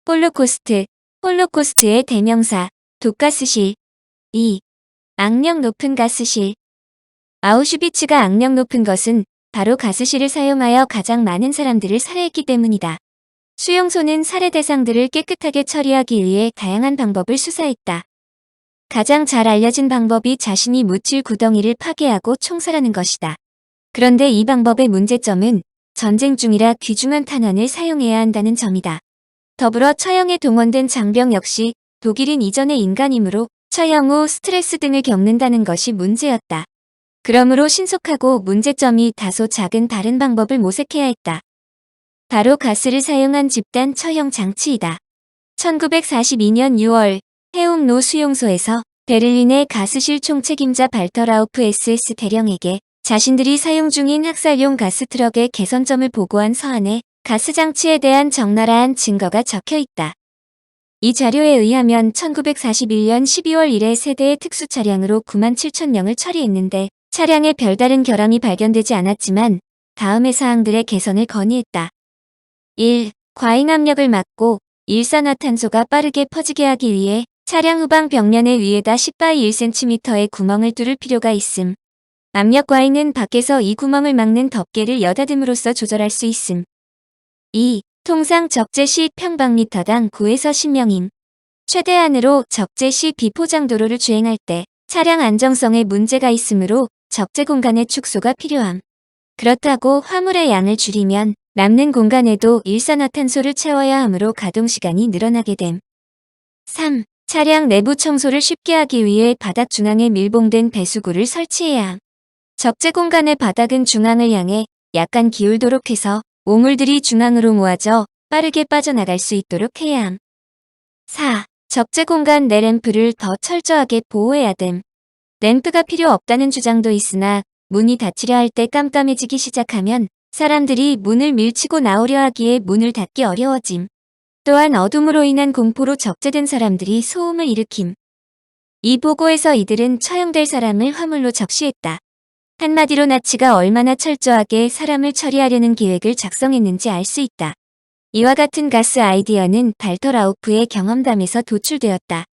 홀로코스트, 홀로코스트의 대명사, 독가스실. 2. 악령 높은 가스실. 아우슈비츠가 악령 높은 것은 바로 가스실을 사용하여 가장 많은 사람들을 살해했기 때문이다. 수용소는 살해 대상들을 깨끗하게 처리하기 위해 다양한 방법을 수사했다. 가장 잘 알려진 방법이 자신이 묻힐 구덩이를 파괴하고 총살하는 것이다. 그런데 이 방법의 문제점은 전쟁 중이라 귀중한 탄환을 사용해야 한다는 점이다. 더불어 처형에 동원된 장병 역시 독일인 이전의 인간이므로 처형 후 스트레스 등을 겪는다는 것이 문제였다. 그러므로 신속하고 문제점이 다소 작은 다른 방법을 모색해야 했다. 바로 가스를 사용한 집단 처형 장치이다. 1942년 6월 헤움로 수용소에서 베를린의 가스실 총책임자 발터라우프 SS 대령에게 자신들이 사용 중인 학살용 가스트럭의 개선점을 보고한 서한에 가스장치에 대한 적나라한 증거가 적혀있다. 이 자료에 의하면 1941년 12월 1일 세대의 특수차량으로 9만 7천 명을 처리했는데 차량에 별다른 결함이 발견되지 않았지만 다음의 사항들의 개선을 건의했다. 1. 과잉 압력을 막고 일산화탄소가 빠르게 퍼지게 하기 위해 차량 후방 벽면의 위에다 10x1cm의 구멍을 뚫을 필요가 있음. 압력 과잉은 밖에서 이 구멍을 막는 덮개를 여닫음으로써 조절할 수 있음. 2. 통상 적재 시 평방미터당 9에서 10명임. 최대한으로 적재 시 비포장도로를 주행할 때 차량 안정성에 문제가 있으므로 적재 공간의 축소가 필요함. 그렇다고 화물의 양을 줄이면 남는 공간에도 일산화탄소를 채워야 하므로 가동시간이 늘어나게 됨. 3. 차량 내부 청소를 쉽게 하기 위해 바닥 중앙에 밀봉된 배수구를 설치해야 함. 적재 공간의 바닥은 중앙을 향해 약간 기울도록 해서 오물들이 중앙으로 모아져 빠르게 빠져나갈 수 있도록 해야 함. 4. 적재 공간 내 램프를 더 철저하게 보호해야 됨. 램프가 필요 없다는 주장도 있으나 문이 닫히려 할 때 깜깜해지기 시작하면 사람들이 문을 밀치고 나오려 하기에 문을 닫기 어려워짐. 또한 어둠으로 인한 공포로 적재된 사람들이 소음을 일으킴. 이 보고에서 이들은 처형될 사람을 화물로 적시했다. 한마디로 나치가 얼마나 철저하게 사람을 처리하려는 계획을 작성했는지 알 수 있다. 이와 같은 가스 아이디어는 발터라우프의 경험담에서 도출되었다.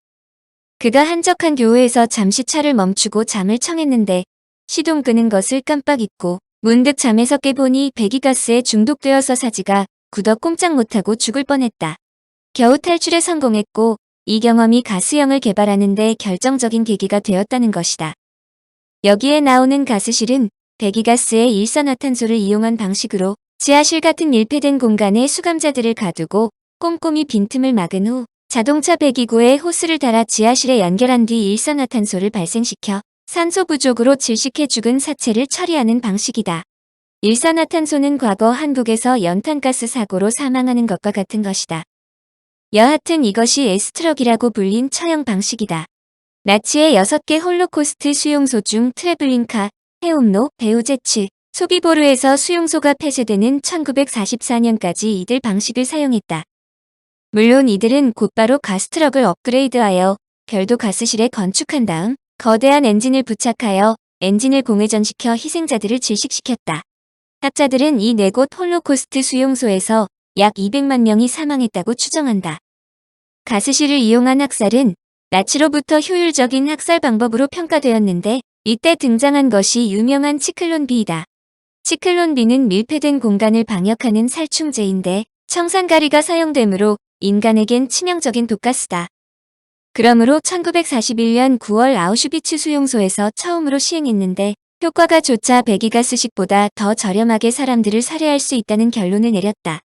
그가 한적한 교회에서 잠시 차를 멈추고 잠을 청했는데 시동 끄는 것을 깜빡 잊고 문득 잠에서 깨보니 배기가스에 중독되어서 사지가 굳어 꼼짝 못하고 죽을 뻔했다. 겨우 탈출에 성공했고 이 경험이 가스형을 개발하는 데 결정적인 계기가 되었다는 것이다. 여기에 나오는 가스실은 배기가스의 일산화탄소를 이용한 방식으로 지하실 같은 밀폐된 공간에 수감자들을 가두고 꼼꼼히 빈틈을 막은 후 자동차 배기구에 호스를 달아 지하실에 연결한 뒤 일산화탄소를 발생시켜 산소 부족으로 질식해 죽은 사체를 처리하는 방식이다. 일산화탄소는 과거 한국에서 연탄가스 사고로 사망하는 것과 같은 것이다. 여하튼 이것이 S트럭이라고 불린 처형 방식이다. 나치의 6개 홀로코스트 수용소 중 트레블링카, 헤움로, 베우제츠, 소비보르에서 수용소가 폐쇄되는 1944년까지 이들 방식을 사용했다. 물론 이들은 곧바로 가스트럭을 업그레이드하여 별도 가스실에 건축한 다음 거대한 엔진을 부착하여 엔진을 공회전시켜 희생자들을 질식시켰다. 학자들은 이 4곳 홀로코스트 수용소에서 약 200만 명이 사망했다고 추정한다. 가스실을 이용한 학살은 나치로부터 효율적인 학살 방법으로 평가되었는데 이때 등장한 것이 유명한 치클론 B이다. 치클론 B는 밀폐된 공간을 방역하는 살충제인데 청산가리가 사용되므로 인간에겐 치명적인 독가스다. 그러므로 1941년 9월 아우슈비츠 수용소에서 처음으로 시행했는데 효과가 조차 배기가스식보다 더 저렴하게 사람들을 살해할 수 있다는 결론을 내렸다.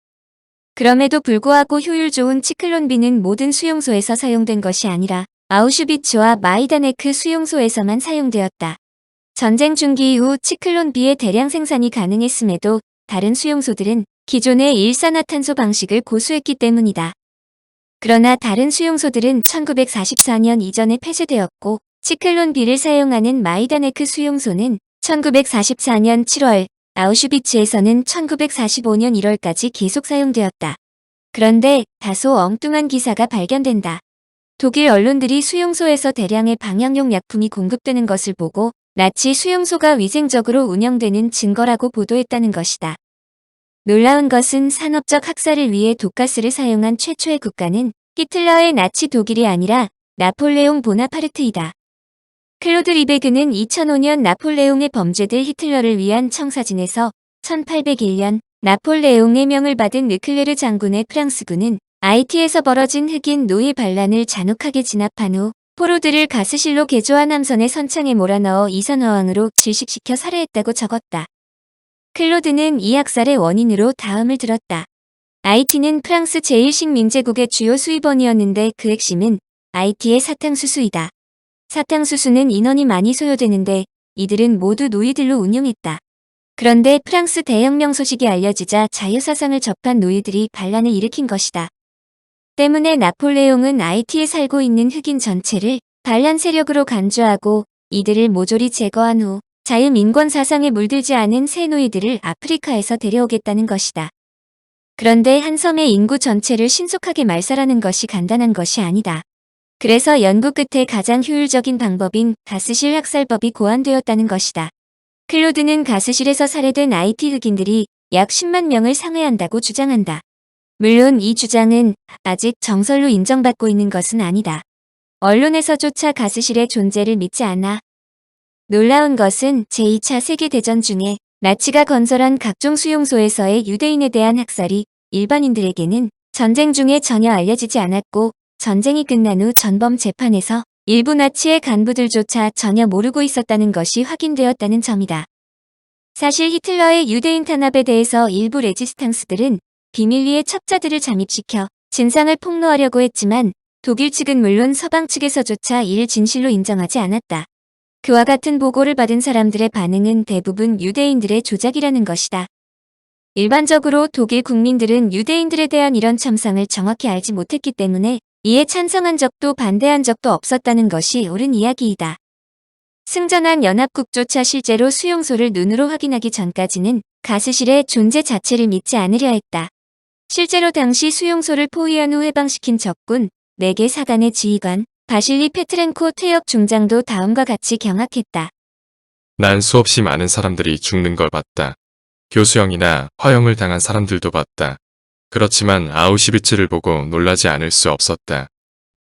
그럼에도 불구하고 효율 좋은 치클론 B는 모든 수용소에서 사용된 것이 아니라 아우슈비츠와 마이다네크 수용소에서만 사용되었다. 전쟁 중기 이후 치클론 B의 대량 생산이 가능했음에도 다른 수용소들은 기존의 일산화탄소 방식을 고수했기 때문이다. 그러나 다른 수용소들은 1944년 이전에 폐쇄되었고 치클론 B를 사용하는 마이다네크 수용소는 1944년 7월, 아우슈비츠에서는 1945년 1월까지 계속 사용되었다. 그런데 다소 엉뚱한 기사가 발견된다. 독일 언론들이 수용소에서 대량의 방역용 약품이 공급되는 것을 보고 나치 수용소가 위생적으로 운영되는 증거라고 보도했다는 것이다. 놀라운 것은 산업적 학살을 위해 독가스를 사용한 최초의 국가는 히틀러의 나치 독일이 아니라 나폴레옹 보나파르트이다. 클로드 리베그는 2005년 나폴레옹의 범죄들 히틀러를 위한 청사진에서 1801년 나폴레옹의 명을 받은 르클레르 장군의 프랑스군은 아이티에서 벌어진 흑인 노예 반란을 잔혹하게 진압한 후 포로들을 가스실로 개조한 함선의 선창에 몰아넣어 이산화황으로 질식시켜 살해했다고 적었다. 클로드는 이 학살의 원인으로 다음을 들었다. 아이티는 프랑스 제1식민제국의 주요 수입원이었는데 그 핵심은 아이티의 사탕수수이다. 사탕수수는 인원이 많이 소요되는데 이들은 모두 노예들로 운용했다. 그런데 프랑스 대혁명 소식이 알려지자 자유사상을 접한 노예들이 반란을 일으킨 것이다. 때문에 나폴레옹은 아이티에 살고 있는 흑인 전체를 반란 세력으로 간주하고 이들을 모조리 제거한 후 자유민권 사상에 물들지 않은 새 노예들을 아프리카에서 데려오겠다는 것이다. 그런데 한 섬의 인구 전체를 신속하게 말살하는 것이 간단한 것이 아니다. 그래서 연구 끝에 가장 효율적인 방법인 가스실 학살법이 고안되었다는 것이다. 클로드는 가스실에서 살해된 아이티 흑인들이 약 10만 명을 상회한다고 주장한다. 물론 이 주장은 아직 정설로 인정받고 있는 것은 아니다. 언론에서조차 가스실의 존재를 믿지 않아. 놀라운 것은 제2차 세계대전 중에 나치가 건설한 각종 수용소에서의 유대인에 대한 학살이 일반인들에게는 전쟁 중에 전혀 알려지지 않았고 전쟁이 끝난 후 전범 재판에서 일부 나치의 간부들조차 전혀 모르고 있었다는 것이 확인되었다는 점이다. 사실 히틀러의 유대인 탄압에 대해서 일부 레지스탕스들은 비밀리에 첩자들을 잠입시켜 진상을 폭로하려고 했지만 독일 측은 물론 서방 측에서조차 이를 진실로 인정하지 않았다. 그와 같은 보고를 받은 사람들의 반응은 대부분 유대인들의 조작이라는 것이다. 일반적으로 독일 국민들은 유대인들에 대한 이런 참상을 정확히 알지 못했기 때문에 이에 찬성한 적도 반대한 적도 없었다는 것이 옳은 이야기이다. 승전한 연합국조차 실제로 수용소를 눈으로 확인하기 전까지는 가스실의 존재 자체를 믿지 않으려 했다. 실제로 당시 수용소를 포위한 후 해방시킨 적군 4개 사단의 지휘관 바실리 페트렌코 퇴역 중장도 다음과 같이 경악했다. 난 수없이 많은 사람들이 죽는 걸 봤다. 교수형이나 화형을 당한 사람들도 봤다. 그렇지만 아우슈비츠를 보고 놀라지 않을 수 없었다.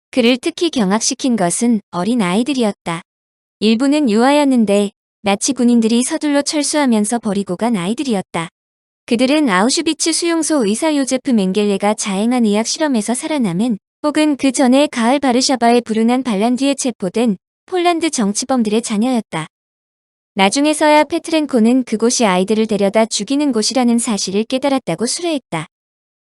그를 특히 경악시킨 것은 어린 아이들이었다. 일부는 유아였는데 나치 군인들이 서둘러 철수하면서 버리고 간 아이들이었다. 그들은 아우슈비츠 수용소 의사 요제프 멘겔레가 자행한 의학 실험에서 살아남은 혹은 그 전에 가을 바르샤바의 불운한 반란 뒤에 체포된 폴란드 정치범들의 자녀였다. 나중에서야 페트렌코는 그곳이 아이들을 데려다 죽이는 곳이라는 사실을 깨달았다고 수뢰했다.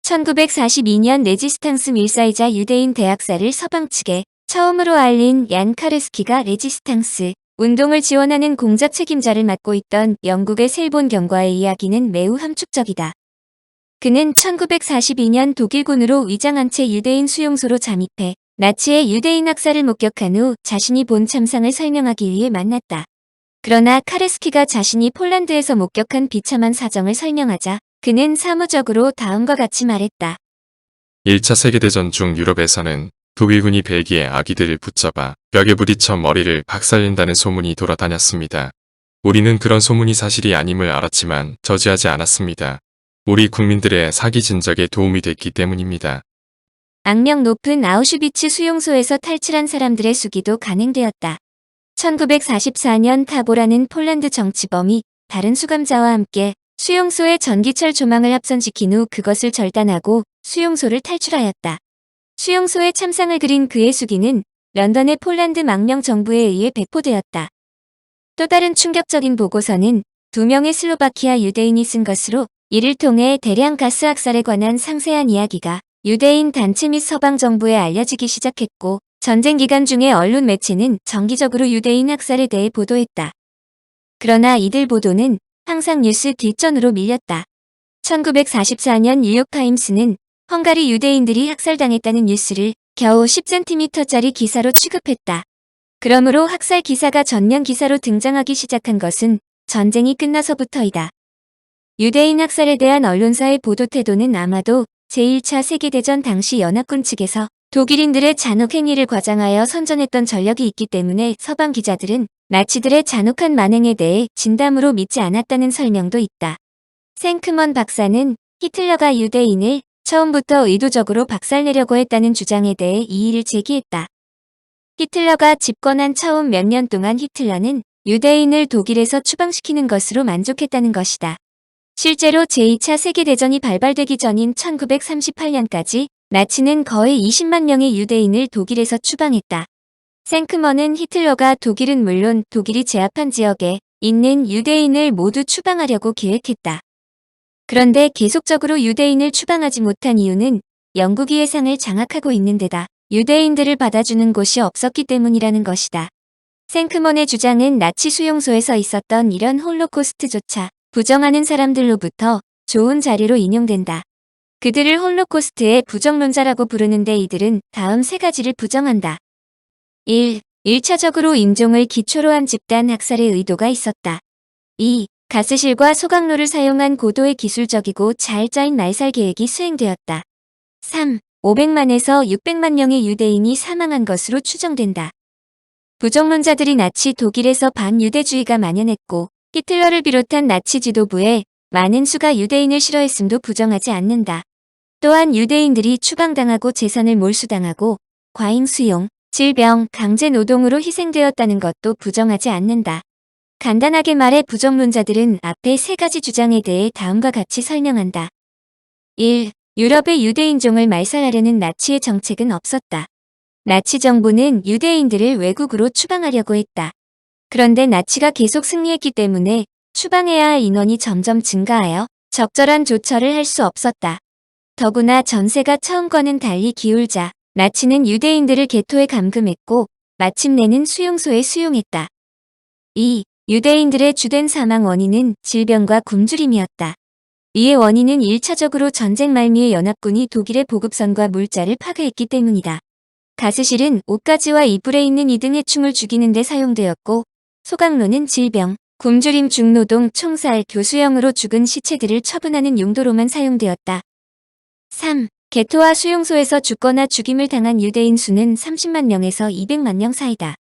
1942년 레지스탕스 밀사이자 유대인 대학살을 서방 측에 처음으로 알린 얀 카르스키가 레지스탕스 운동을 지원하는 공작 책임자를 맡고 있던 영국의 셀본 경과의 이야기는 매우 함축적이다. 그는 1942년 독일군으로 위장한 채 유대인 수용소로 잠입해 나치의 유대인 학살을 목격한 후 자신이 본 참상을 설명하기 위해 만났다. 그러나 카르스키가 자신이 폴란드에서 목격한 비참한 사정을 설명하자 그는 사무적으로 다음과 같이 말했다. 1차 세계대전 중 유럽에서는 독일군이 벨기에 아기들을 붙잡아 벽에 부딪혀 머리를 박살낸다는 소문이 돌아다녔습니다. 우리는 그런 소문이 사실이 아님을 알았지만 저지하지 않았습니다. 우리 국민들의 사기 진작에 도움이 됐기 때문입니다. 악명 높은 아우슈비츠 수용소에서 탈출한 사람들의 수기도 간행되었다. 1944년 타보라는 폴란드 정치범이 다른 수감자와 함께 수용소의 전기철 조망을 합선시킨 후 그것을 절단하고 수용소를 탈출하였다. 수용소의 참상을 그린 그의 수기는 런던의 폴란드 망명 정부에 의해 배포되었다. 또 다른 충격적인 보고서는 2명의 슬로바키아 유대인이 쓴 것으로 이를 통해 대량 가스 학살에 관한 상세한 이야기가 유대인 단체 및 서방 정부에 알려지기 시작했고 전쟁 기간 중에 언론 매체는 정기적으로 유대인 학살에 대해 보도했다. 그러나 이들 보도는 항상 뉴스 뒷전으로 밀렸다. 1944년 뉴욕타임스는 헝가리 유대인들이 학살당했다는 뉴스를 겨우 10cm짜리 기사로 취급했다. 그러므로 학살 기사가 전면 기사로 등장하기 시작한 것은 전쟁이 끝나서부터이다. 유대인 학살에 대한 언론사의 보도 태도는 아마도 제1차 세계대전 당시 연합군 측에서 독일인들의 잔혹 행위를 과장하여 선전했던 전력이 있기 때문에 서방 기자들은 나치들의 잔혹한 만행에 대해 진담으로 믿지 않았다는 설명도 있다. 생크먼 박사는 히틀러가 유대인을 처음부터 의도적으로 박살내려고 했다는 주장에 대해 이의를 제기했다. 히틀러가 집권한 처음 몇 년 동안 히틀러는 유대인을 독일에서 추방시키는 것으로 만족했다는 것이다. 실제로 제2차 세계대전이 발발되기 전인 1938년까지 나치는 거의 20만 명의 유대인을 독일에서 추방했다. 생크먼은 히틀러가 독일은 물론 독일이 제압한 지역에 있는 유대인을 모두 추방하려고 계획했다. 그런데 계속적으로 유대인을 추방하지 못한 이유는 영국이 해상을 장악하고 있는 데다 유대인들을 받아주는 곳이 없었기 때문이라는 것이다. 생크먼의 주장은 나치 수용소에서 있었던 이런 홀로코스트조차 부정하는 사람들로부터 좋은 자료로 인용된다. 그들을 홀로코스트의 부정론자라고 부르는데 이들은 다음 세 가지를 부정한다. 1. 1차적으로 인종을 기초로 한 집단 학살의 의도가 있었다. 2. 가스실과 소각로를 사용한 고도의 기술적이고 잘 짜인 말살 계획이 수행되었다. 3. 500만에서 600만 명의 유대인이 사망한 것으로 추정된다. 부정론자들이 나치 독일에서 반유대주의가 만연했고 히틀러를 비롯한 나치 지도부에 많은 수가 유대인을 싫어했음도 부정하지 않는다. 또한 유대인들이 추방당하고 재산을 몰수당하고 과잉 수용, 질병, 강제 노동으로 희생되었다는 것도 부정하지 않는다. 간단하게 말해 부정론자들은 앞의 세 가지 주장에 대해 다음과 같이 설명한다. 1. 유럽의 유대인종을 말살하려는 나치의 정책은 없었다. 나치 정부는 유대인들을 외국으로 추방하려고 했다. 그런데 나치가 계속 승리했기 때문에 추방해야 할 인원이 점점 증가하여 적절한 조처를 할 수 없었다. 더구나 전세가 처음과는 달리 기울자 나치는 유대인들을 개토에 감금했고 마침내는 수용소에 수용했다. 2. 유대인들의 주된 사망 원인은 질병과 굶주림이었다. 이의 원인은 1차적으로 전쟁 말미에 연합군이 독일의 보급선과 물자를 파괴했기 때문이다. 가스실은 옷가지와 이불에 있는 이등 해충을 죽이는 데 사용되었고 소각로는 질병, 굶주림 중노동, 총살, 교수형으로 죽은 시체들을 처분하는 용도로만 사용되었다. 3. 게토와 수용소에서 죽거나 죽임을 당한 유대인 수는 30만 명에서 200만 명 사이다.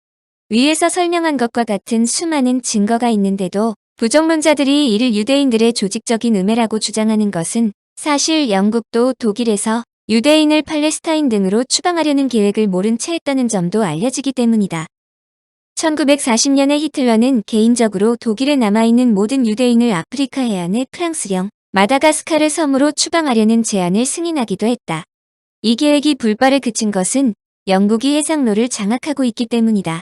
위에서 설명한 것과 같은 수많은 증거가 있는데도 부정론자들이 이를 유대인들의 조직적인 음해라고 주장하는 것은 사실 영국도 독일에서 유대인을 팔레스타인 등으로 추방하려는 계획을 모른 채 했다는 점도 알려지기 때문이다. 1940년에 히틀러는 개인적으로 독일에 남아있는 모든 유대인을 아프리카 해안의 프랑스령 마다가스카르 섬으로 추방하려는 제안을 승인하기도 했다. 이 계획이 불발에 그친 것은 영국이 해상로를 장악하고 있기 때문이다.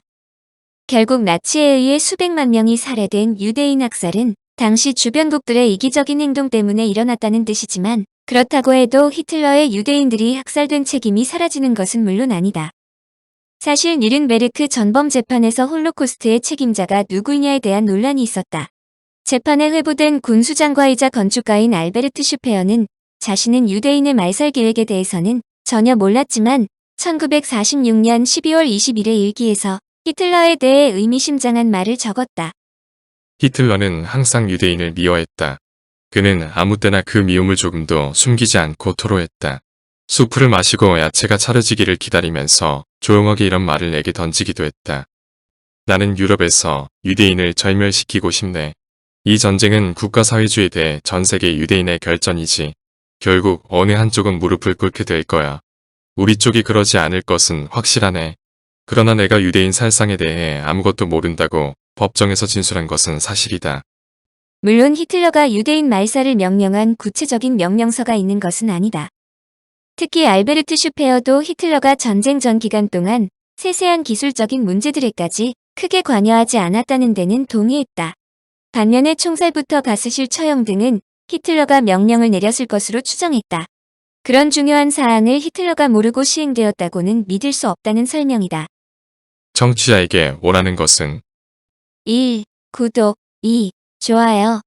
결국 나치에 의해 수백만 명이 살해된 유대인 학살은 당시 주변국들의 이기적인 행동 때문에 일어났다는 뜻이지만 그렇다고 해도 히틀러의 유대인들이 학살된 책임이 사라지는 것은 물론 아니다. 사실 니른베르크 전범 재판에서 홀로코스트의 책임자가 누구이냐에 대한 논란이 있었다. 재판에 회부된 군수장과이자 건축가인 알베르트 슈페어는 자신은 유대인의 말살 계획에 대해서는 전혀 몰랐지만 1946년 12월 20일의 일기에서 히틀러에 대해 의미심장한 말을 적었다. 히틀러는 항상 유대인을 미워했다. 그는 아무 때나 그 미움을 조금도 숨기지 않고 토로했다. 수프를 마시고 야채가 차려지기를 기다리면서 조용하게 이런 말을 내게 던지기도 했다. 나는 유럽에서 유대인을 절멸시키고 싶네. 이 전쟁은 국가사회주의에 대해 전 세계 유대인의 결전이지. 결국 어느 한쪽은 무릎을 꿇게 될 거야. 우리 쪽이 그러지 않을 것은 확실하네. 그러나 내가 유대인 살상에 대해 아무것도 모른다고 법정에서 진술한 것은 사실이다. 물론 히틀러가 유대인 말살을 명령한 구체적인 명령서가 있는 것은 아니다. 특히 알베르트 슈페어도 히틀러가 전쟁 전 기간 동안 세세한 기술적인 문제들에까지 크게 관여하지 않았다는 데는 동의했다. 반면에 총살부터 가스실 처형 등은 히틀러가 명령을 내렸을 것으로 추정했다. 그런 중요한 사항을 히틀러가 모르고 시행되었다고는 믿을 수 없다는 설명이다. 청취자에게 원하는 것은 1. 구독 2. 좋아요